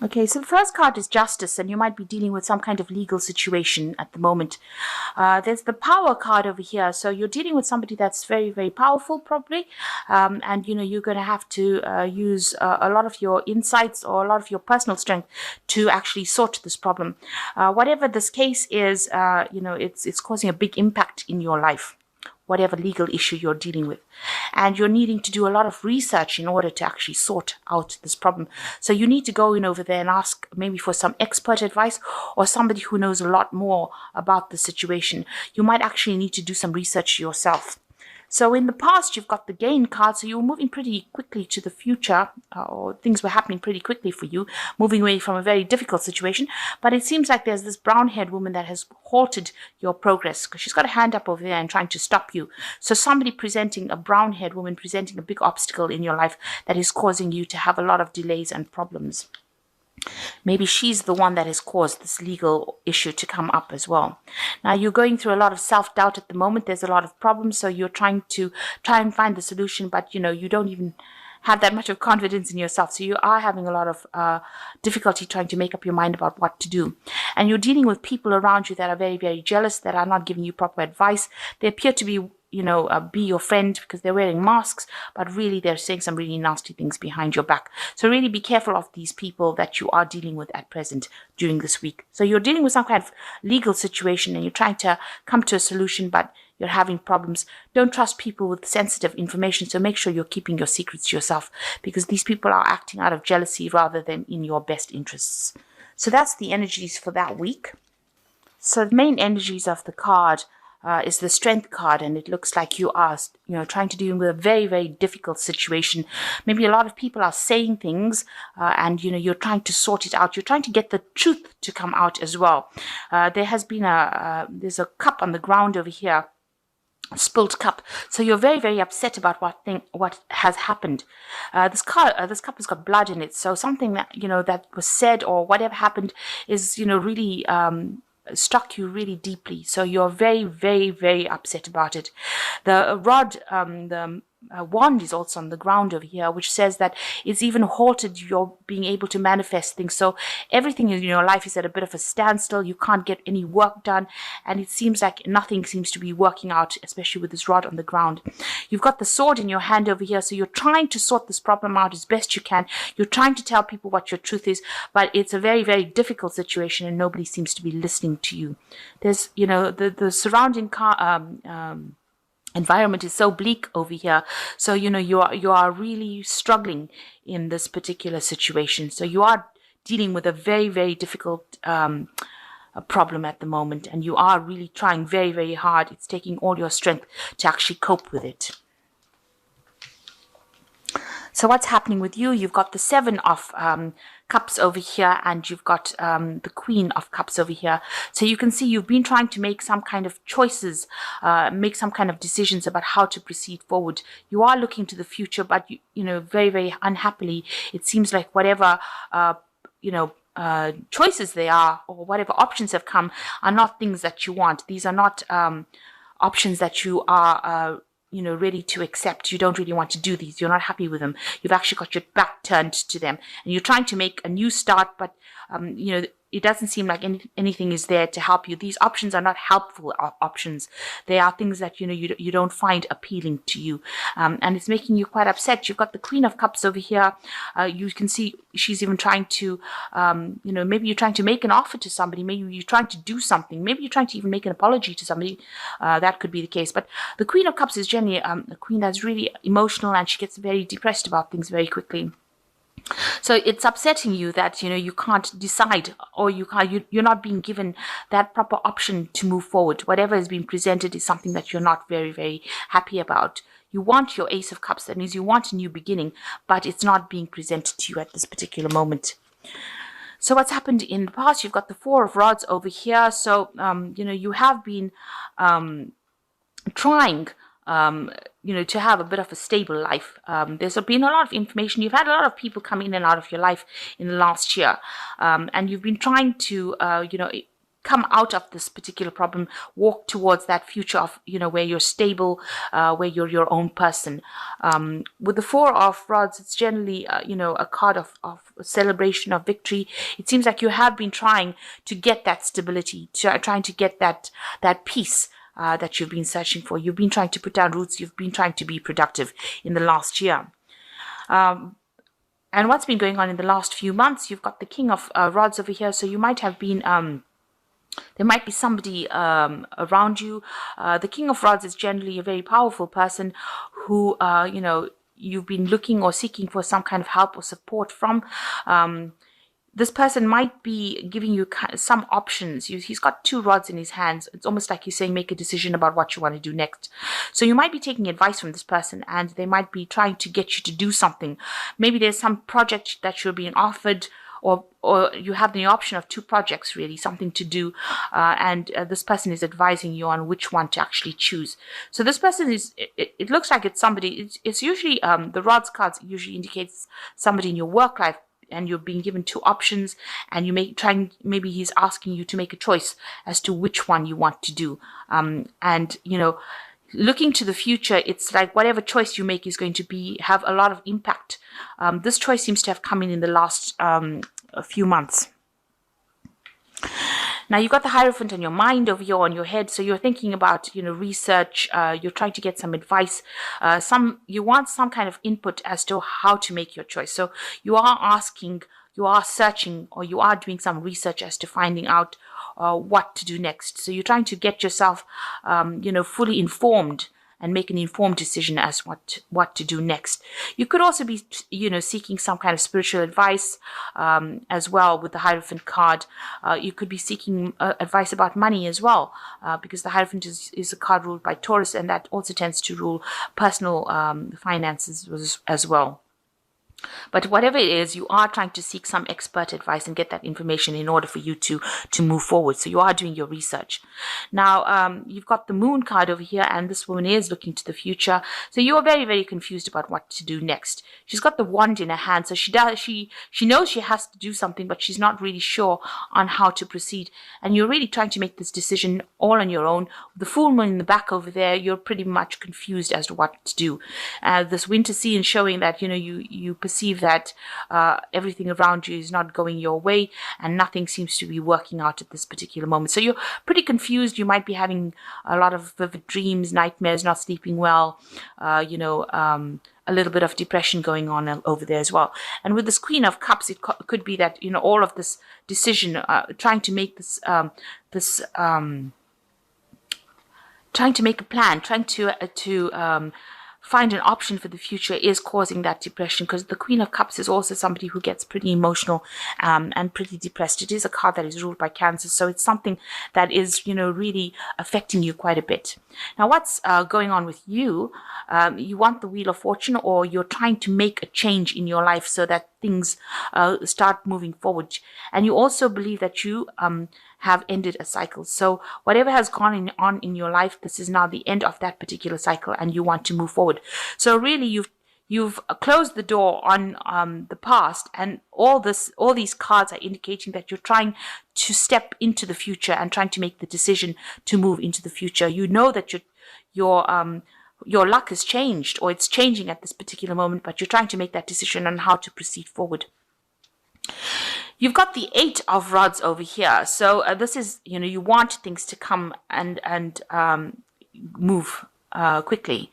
Okay, so the first card is justice, and you might be dealing with some kind of legal situation at the moment. There's the power card over here, so you're dealing with somebody that's very, very powerful, probably, and you're going to have to use a lot of your insights or a lot of your personal strength to actually sort this problem. Whatever this case is, it's causing a big impact in your life, whatever legal issue you're dealing with. And you're needing to do a lot of research in order to actually sort out this problem. So you need to go in over there and ask maybe for some expert advice or somebody who knows a lot more about the situation. You might actually need to do some research yourself. So in the past, you've got the gain card, so you were moving pretty quickly to the future, or things were happening pretty quickly for you, moving away from a very difficult situation. But it seems like there's this brown-haired woman that has halted your progress, because she's got a hand up over there and trying to stop you. So somebody presenting, a brown-haired woman presenting a big obstacle in your life that is causing you to have a lot of delays and problems. Maybe she's the one that has caused this legal issue to come up as well. Now, you're going through a lot of self-doubt at the moment. There's a lot of problems, so you're trying and find the solution, but you don't even have that much of confidence in yourself. So you are having a lot of difficulty trying to make up your mind about what to do. And you're dealing with people around you that are very, very jealous, that are not giving you proper advice. They appear to be be your friend because they're wearing masks, but really they're saying some really nasty things behind your back. So really be careful of these people that you are dealing with at present during this week. So you're dealing with some kind of legal situation and you're trying to come to a solution, but you're having problems. Don't trust people with sensitive information, so make sure you're keeping your secrets to yourself, because these people are acting out of jealousy rather than in your best interests. So that's the energies for that week. So the main energies of the card is the strength card, and it looks like you are, trying to deal with a very, very difficult situation. Maybe a lot of people are saying things, and you're trying to sort it out. You're trying to get the truth to come out as well. There has been there's a cup on the ground over here, a spilled cup. So you're very, very upset about what has happened. This cup has got blood in it. So something that that was said or whatever happened is really struck you really deeply. So you're very, very, very upset about it. The rod, the wand is also on the ground over here, which says that it's even halted your being able to manifest things. So everything in your life is at a bit of a standstill. You can't get any work done, and it seems like nothing seems to be working out, especially with this rod on the ground. You've got the sword in your hand over here, so you're trying to sort this problem out as best you can. You're trying to tell people what your truth is, but it's a very, very difficult situation, and nobody seems to be listening to you. There's, the surrounding environment is so bleak over here. So, you are really struggling in this particular situation. So you are dealing with a very, very difficult problem at the moment, and you are really trying very, very hard. It's taking all your strength to actually cope with it. So what's happening with you? You've got the Seven of Cups over here, and you've got the Queen of Cups over here. So you can see you've been trying to make some kind of choices, make some kind of decisions about how to proceed forward. You are looking to the future, but very, very unhappily, it seems like whatever choices they are, or whatever options have come, are not things that you want. These are not options that you are ready to accept. You don't really want to do these. You're not happy with them. You've actually got your back turned to them, and you're trying to make a new start, but it doesn't seem like anything is there to help you. These options are not helpful options. They are things that you don't find appealing to you, and it's making you quite upset. You've got the Queen of Cups over here. You can see she's even trying to, maybe you're trying to make an offer to somebody. Maybe you're trying to do something. Maybe you're trying to even make an apology to somebody. That could be the case. But the Queen of Cups is generally a queen that's really emotional, and she gets very depressed about things very quickly. So it's upsetting you that you can't decide, or you're not being given that proper option to move forward. Whatever has been presented is something that you're not very, very happy about. You want your Ace of Cups. That means you want a new beginning, but it's not being presented to you at this particular moment. So what's happened in the past? You've got the Four of Rods over here. So you have been trying to have a bit of a stable life. There's been a lot of information. You've had a lot of people come in and out of your life in the last year. And you've been trying to, come out of this particular problem, walk towards that future of, where you're stable, where you're your own person. With the Four of Rods, it's generally, a card of celebration, of victory. It seems like you have been trying to get that stability, trying to get that peace that you've been searching for. You've been trying to put down roots. You've been trying to be productive in the last year. And what's been going on in the last few months, you've got the King of Rods over here. So you might have been, there might be somebody around you. The King of Rods is generally a very powerful person who, you've been looking or seeking for some kind of help or support from. This person might be giving you some options. He's got 2 rods in his hands. It's almost like he's saying, make a decision about what you want to do next. So you might be taking advice from this person, and they might be trying to get you to do something. Maybe there's some project that you're being offered, or you have the option of 2 projects, really, something to do, and this person is advising you on which one to actually choose. So this person is, it looks like it's somebody, it's usually, the rods cards usually indicates somebody in your work life, and you're being given 2 options, and maybe he's asking you to make a choice as to which one you want to do. And looking to the future, it's like whatever choice you make is going to have a lot of impact. This choice seems to have come in the last a few months. Now you've got the Hierophant on your mind over here, on your head. So you're thinking about, research. You're trying to get some advice. You want some kind of input as to how to make your choice. So you are asking, you are searching, or you are doing some research as to finding out what to do next. So you're trying to get yourself, fully informed and make an informed decision as what to do next. You could also be, seeking some kind of spiritual advice as well with the Hierophant card. You could be seeking advice about money as well, because the Hierophant is a card ruled by Taurus, and that also tends to rule personal finances as well. But whatever it is, you are trying to seek some expert advice and get that information in order for you to move forward. So you are doing your research. Now, you've got the Moon card over here, and this woman is looking to the future. So you are very, very confused about what to do next. She's got the wand in her hand, so she knows she has to do something, but she's not really sure on how to proceed. And you're really trying to make this decision all on your own. The full moon in the back over there, you're pretty much confused as to what to do. This winter scene showing that, you perceive that everything around you is not going your way, and nothing seems to be working out at this particular moment. So you're pretty confused. You might be having a lot of vivid dreams, nightmares, not sleeping well, a little bit of depression going on over there as well. And with this Queen of Cups, it could be that, all of this decision, trying to make this, trying to make a plan, trying to find an option for the future is causing that depression, because the Queen of Cups is also somebody who gets pretty emotional and pretty depressed. It is a card that is ruled by Cancer, so it's something that is, really affecting you quite a bit. Now, what's going on with you? You want the Wheel of Fortune, or you're trying to make a change in your life so that things start moving forward. And you also believe that you have ended a cycle. So whatever has gone on in your life, this is now the end of that particular cycle, and you want to move forward. So really, you've closed the door on the past, and all these cards are indicating that you're trying to step into the future and trying to make the decision to move into the future. You know that your luck has changed, or it's changing at this particular moment, but you're trying to make that decision on how to proceed forward. You've got the 8 of Rods over here. So this is, you want things to come and move quickly.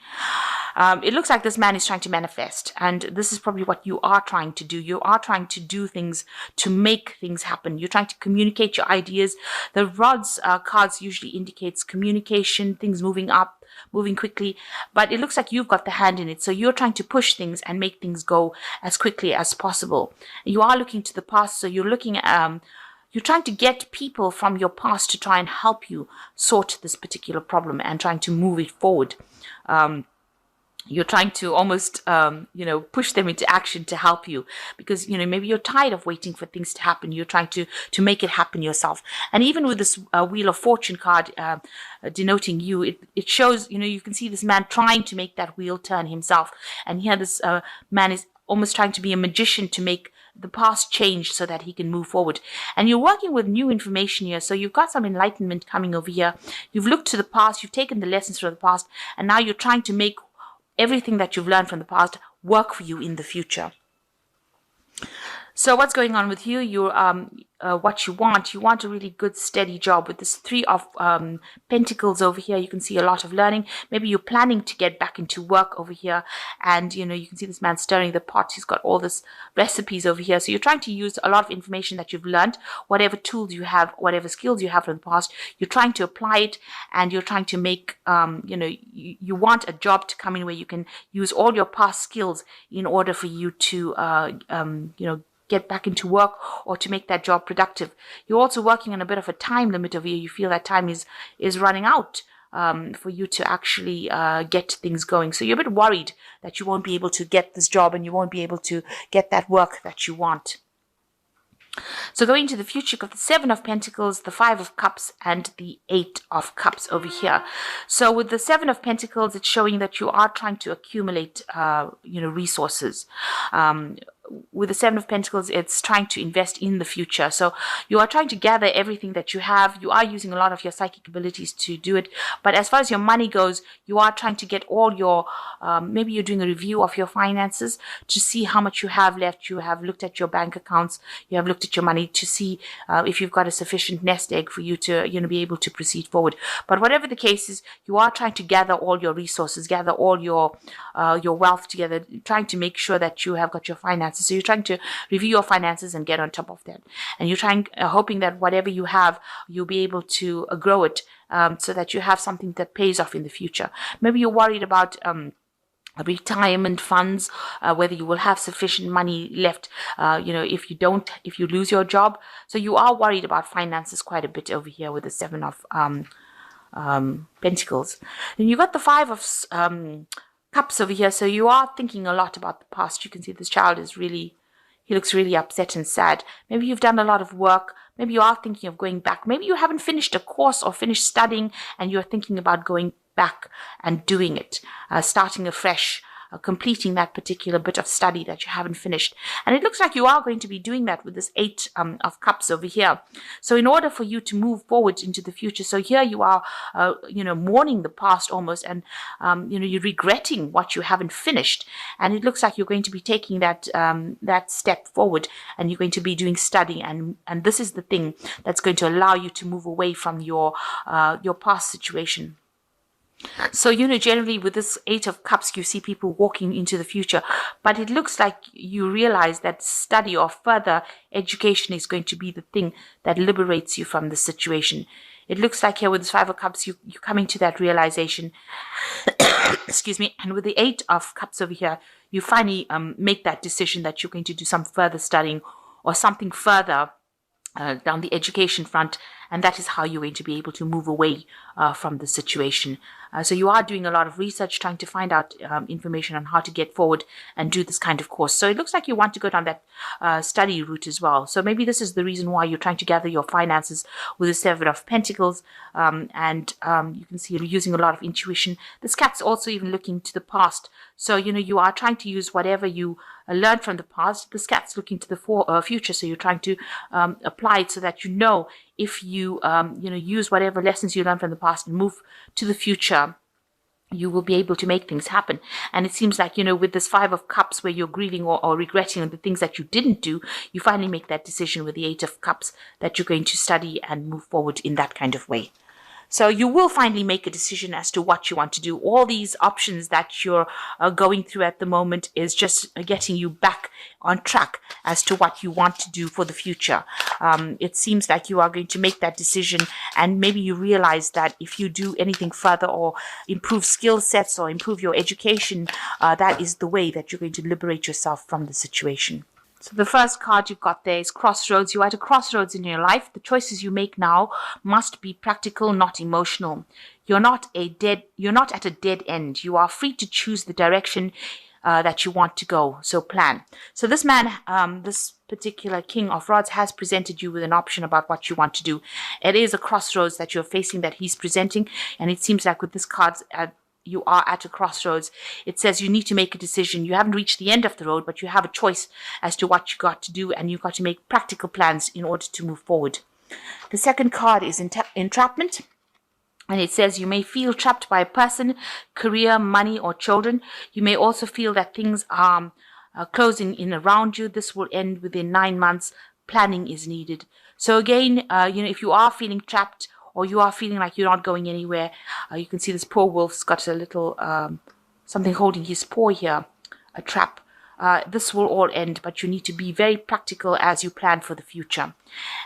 It looks like this man is trying to manifest, and this is probably what you are trying to do. You are trying to do things to make things happen. You're trying to communicate your ideas. The Rods cards usually indicates communication, things moving up, moving quickly, but it looks like you've got the hand in it. So you're trying to push things and make things go as quickly as possible. You are looking to the past, so you're looking at you're trying to get people from your past to try and help you sort this particular problem and trying to move it forward. You're trying to almost, push them into action to help you, because, maybe you're tired of waiting for things to happen. You're trying to make it happen yourself. And even with this Wheel of Fortune card denoting you, it shows, you can see this man trying to make that wheel turn himself. And here this man is almost trying to be a magician to make the past change so that he can move forward. And you're working with new information here. So you've got some enlightenment coming over here. You've looked to the past, you've taken the lessons from the past, and now you're trying to make everything that you've learned from the past work for you in the future. So what's going on with you? What you want a really good steady job. With this 3 of Pentacles over here, you can see a lot of learning. Maybe you're planning to get back into work over here, and you can see this man stirring the pot. He's got all this recipes over here. So you're trying to use a lot of information that you've learned, whatever tools you have, whatever skills you have from the past. You're trying to apply it, and you're trying to make you want a job to come in where you can use all your past skills in order for you to get back into work or to make that job productive. You're also working on a bit of a time limit over here. You feel that time is running out for you to actually get things going. So you're a bit worried that you won't be able to get this job and you won't be able to get that work that you want. So going to the future, you've got the 7 of Pentacles, the 5 of Cups, and the 8 of Cups over here. So with the 7 of Pentacles, it's showing that you are trying to accumulate, resources. With the 7 of Pentacles, it's trying to invest in the future. So you are trying to gather everything that you have. You are using a lot of your psychic abilities to do it. But as far as your money goes, you are trying to get all your, maybe you're doing a review of your finances to see how much you have left. You have looked at your bank accounts. You have looked at your money to see if you've got a sufficient nest egg for you to, be able to proceed forward. But whatever the case is, you are trying to gather all your resources, gather all your wealth together, trying to make sure that you have got your finances. So you're trying to review your finances and get on top of that. And you're trying, hoping that whatever you have, you'll be able to grow it so that you have something that pays off in the future. Maybe you're worried about retirement funds, whether you will have sufficient money left, if you lose your job. So you are worried about finances quite a bit over here with the 7 of Pentacles. And you got the 5 of Cups over here. So you are thinking a lot about the past. You can see this child he looks really upset and sad. Maybe you've done a lot of work. Maybe you are thinking of going back. Maybe you haven't finished a course or finished studying and you're thinking about going back and doing it, starting afresh, completing that particular bit of study that you haven't finished. And it looks like you are going to be doing that with this 8 of Cups over here. So in order for you to move forward into the future, so here you are, mourning the past almost, and, you're regretting what you haven't finished. And it looks like you're going to be taking that step forward, and you're going to be doing study. And this is the thing that's going to allow you to move away from your past situation. So, generally with this 8 of Cups, you see people walking into the future, but it looks like you realize that study or further education is going to be the thing that liberates you from the situation. It looks like here with this 5 of Cups, you're coming to that realization. Excuse me. And with the 8 of Cups over here, you finally make that decision that you're going to do some further studying or something further down the education front, and that is how you're going to be able to move away from the situation. So you are doing a lot of research, trying to find out information on how to get forward and do this kind of course. So it looks like you want to go down that study route as well. So maybe this is the reason why you're trying to gather your finances with the 7 of Pentacles. And you can see you're using a lot of intuition. This cat's also even looking to the past. So, you are trying to use whatever you learned from the past. This cat's looking to the future. So you're trying to apply it so that if you use whatever lessons you learned from the past and move to the future, you will be able to make things happen. And it seems like, with this 5 of Cups where you're grieving or regretting the things that you didn't do, you finally make that decision with the 8 of Cups that you're going to study and move forward in that kind of way. So you will finally make a decision as to what you want to do. All these options that you're going through at the moment is just getting you back on track as to what you want to do for the future. It seems like you are going to make that decision, and maybe you realize that if you do anything further or improve skill sets or improve your education, that is the way that you're going to liberate yourself from the situation. So the first card you've got there is Crossroads. You're at a crossroads in your life. The choices you make now must be practical, not emotional. You're not at a dead end. You are free to choose the direction that you want to go. So plan. So this man, this particular King of Rods, has presented you with an option about what you want to do. It is a crossroads that you're facing, that he's presenting, and it seems like with this card, you are at a crossroads. It says you need to make a decision. You haven't reached the end of the road, but you have a choice as to what you got to do, and you've got to make practical plans in order to move forward. The second card is entrapment. And it says you may feel trapped by a person, career, money, or children. You may also feel that things are closing in around you. This will end within 9 months. Planning is needed. So again, if you are feeling trapped or you are feeling like you're not going anywhere, you can see this poor wolf's got a little something holding his paw here, a trap. This will all end, but you need to be very practical as you plan for the future.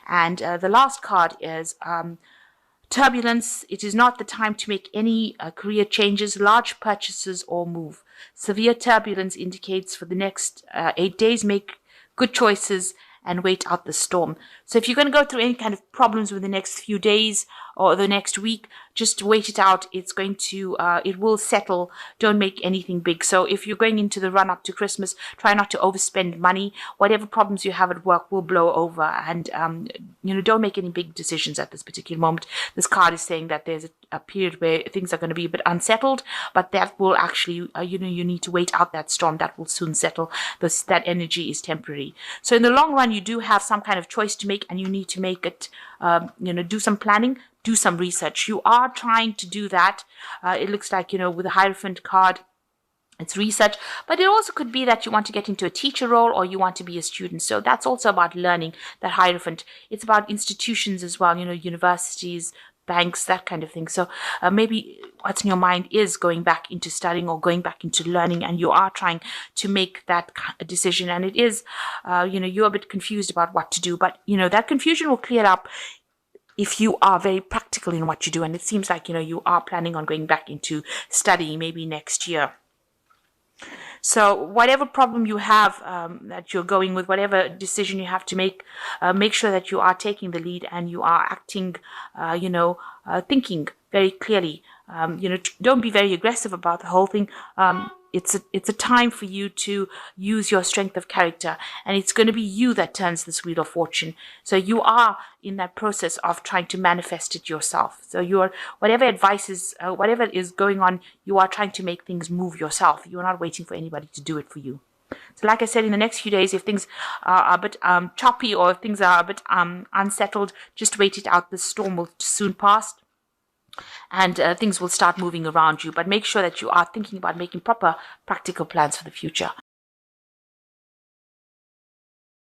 And the last card is turbulence. It is not the time to make any career changes, large purchases, or move. Severe turbulence indicates for the next 8 days, make good choices and wait out the storm. So if you're going to go through any kind of problems with the next few days or the next week, just wait it out. It's going to, it will settle. Don't make anything big. So if you're going into the run up to Christmas, try not to overspend money. Whatever problems you have at work will blow over, and don't make any big decisions at this particular moment. This card is saying that there's a period where things are going to be a bit unsettled, but that will actually, you need to wait out that storm. That will soon settle. That energy is temporary. So in the long run, you do have some kind of choice to make, and you need to make it, do some planning, do some research. You are trying to do that. It looks like, with the Hierophant card, it's research, but it also could be that you want to get into a teacher role or you want to be a student. So that's also about learning, that Hierophant. It's about institutions as well, universities, banks, that kind of thing. So maybe what's in your mind is going back into studying or going back into learning, and you are trying to make that decision. And it is, you're a bit confused about what to do, but, that confusion will clear up if you are very practical in what you do. And it seems like, you are planning on going back into studying maybe next year. So whatever problem you have that you're going with, whatever decision you have to make sure that you are taking the lead and you are acting, thinking very clearly. Don't be very aggressive about the whole thing. It's a time for you to use your strength of character, and it's going to be you that turns this wheel of fortune. So you are in that process of trying to manifest it yourself. So whatever advice is, whatever is going on, you are trying to make things move yourself. You are not waiting for anybody to do it for you. So like I said, in the next few days, if things are a bit choppy or if things are a bit unsettled, just wait it out. The storm will soon pass, and things will start moving around you. But make sure that you are thinking about making proper practical plans for the future.